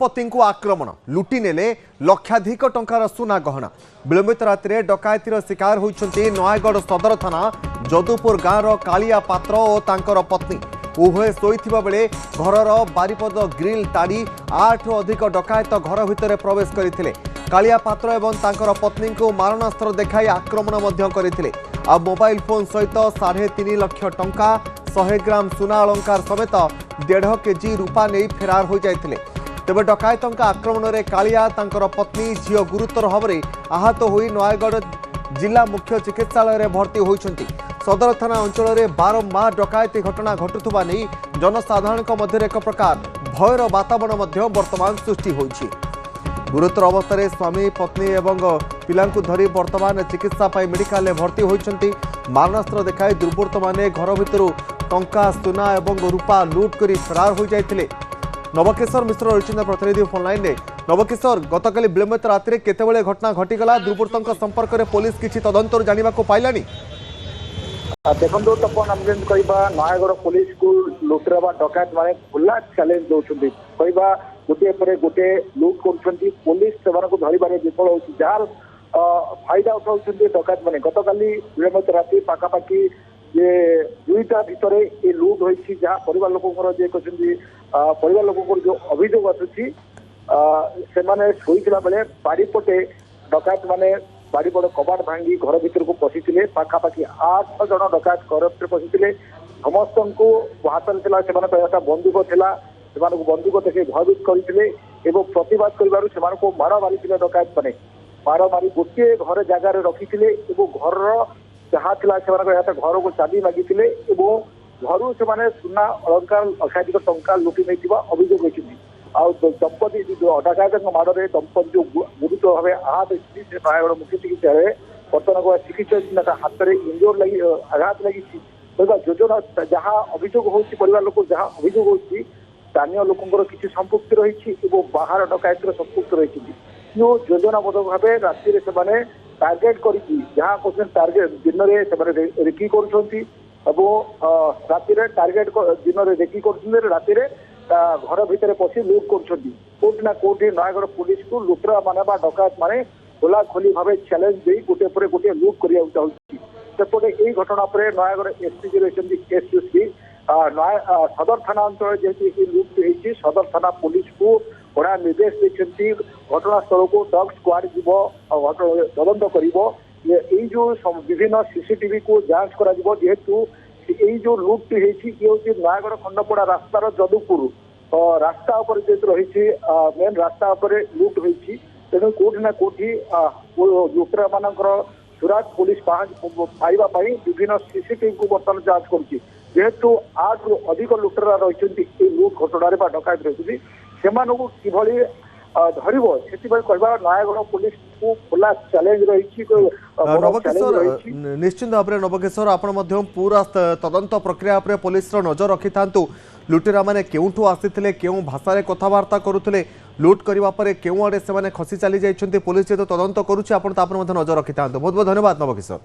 दंपति को आक्रमण लुटि नेले लक्षाधिक टंकार सुना गहना। विलंबित राति डकायतीर शिकार होइछन्ति नयागढ़ सदर थाना जदुपुर गाँवर कालिया पात्र और तांकर पत्नी। उभय शोइथिबा बेले घरर बारिपद ग्रिल ताड़ी 8 रु अधिक डकायत घर भितर प्रवेश करथिले। कालिया पात्र एवं तांकर पत्नी को मारणास्त्र देखाई आक्रमण मध्य करथिले। आ मोबाइल फोन सहित 3.5 लाख टंका 100 ग्राम सुना अलंकार समेत 1.5 केजी रूपा नहीं फेरार हो जाइथिले। तेबे डकायतंका आक्रमण में कालिया तांकर पत्नी झील गुरुतर भाव में आहत होई नयागढ़ जिला मुख्य चिकित्सालय भर्ती होइछन्ति। सदर थाना अंचल में बारंबार डकायती घटना घटुवा नहीं जनसाधारण मध्य एक प्रकार भयर वातावरण वर्तमान सृष्टि होइछि। गुरुतर अवस्था स्वामी पत्नी एवं पिला धरी वर्तमान चिकित्सा मेडिकल में भर्ती होइछन्ति। मारणास्त्र देखाई दुर्बृत्त माने घर भितर टंका सुना एवं रूपा लुट कर फरार हो जाइथिले। नवकिशोर मिश्र रही प्रतिनिधि फोनलाइन में। नवकिशोर, गतकाली विलंबित राति केतेबेले घटना घटीगला? दुर्बृत्तों संपर्क में पुलिस किसी तदंत जाना पाइलानी? देखो तपन आम कह नयागढ़ पुलिस को लुटरा डकायत माने खुला चैलेंज दौरान कह गोटे पर गोटे लुट कर पुलिस से धरवे विफल हो जार फायदा उठाऊ डकायत मैंने। गतकाली विलंबित राति पाखापाखि जे दुईटा भितर ये लुट होती जहाँ परिवार लोक परिवार लोक जो अभियोग आसूसी से शोता बेले बाड़ीपटे डकायत माने बाड़ीपट कबाट भांगी घर भीतर को पशिले। पाखापाखि 8 जन डकायत घर भीतर पशिले। समस्त को हाथ में बंदूक थिला बंदूक देखे भयभीत करते प्रतिवाद कर मार मारी डकायत मैंने मार मारी गोटे घर जगार रखी घर जहाँ घर को चाबी मागी घर से सुना अलंकार लक्षाधिक टंका लुटि नहीं अभियोग होती। दंपति डकायत माड़े दंपति जो गुरुतर भाव आहत होती नयागढ़ मुख्य चिकित्सालय बर्तमान चिकित्सा हाथ में इंजोर लगी आघात लगी योजना जहाँ अभियोग होती परिवार लोक जहाँ अभियोग होती स्थानीय लोकंर किसी संपुक्ति रही बाहर डकायत संपुक्त रही योजनाबद्ध भाव राति से टार्गेट कर टार्गेट दिन में रेकी कर राति टार्गेट दिन में रेकी कर राति घर भितर पशि लुट करना कौटी नयागढ़ पुलिस को लुटरा माने डकायत माने खोला खोली भाव चैलेंज दे गोटे पर गोटे लुट करा चाहती। सेपटे यही घटना पर नयागढ़ एसपी रही एसपी सदर थाना अंचल जेहेतु लुट होती सदर थाना पुलिस को कड़ा निर्देश देते घटनास्थल को डॉग स्क्वाड जीव तदंत कर जो विभिन्न सीसीटीवी को जांच कर जेहेतु यही जो लुट होती ये हूँ नयागढ़ खंडपड़ा रास्तार जदुपुर रास्ता जेहतु रही मेन रास्ता लुट होती तेणु कौटि ना कौटि लुटेरा मानकर सुराग पुलिस पाइबापी विभिन्न सीसीटीवी को बर्तमान जांच करुच्ची। जेहेतु 8 रु अधिक लुटेरा रही लुट घटना डकायत रही कि धरब से कह नयागढ़ पुलिस को खुला चैलेंज रही। नवकिशोर, निश्चिंत भाव में नवकिशोर आप पूरा तदंत प्रक्रिया पुलिस नजर रखि था। लुटेरा माने केउठू आसीथिले केउ भाषा कथबार्ता करुथिले लुट करबा परे केउ आडे से खसी चली जाइछन्ति पुलिस जे तदंत करूछि आपण नजर रखि था। बहुत बहुत धन्यवाद नवकिशोर।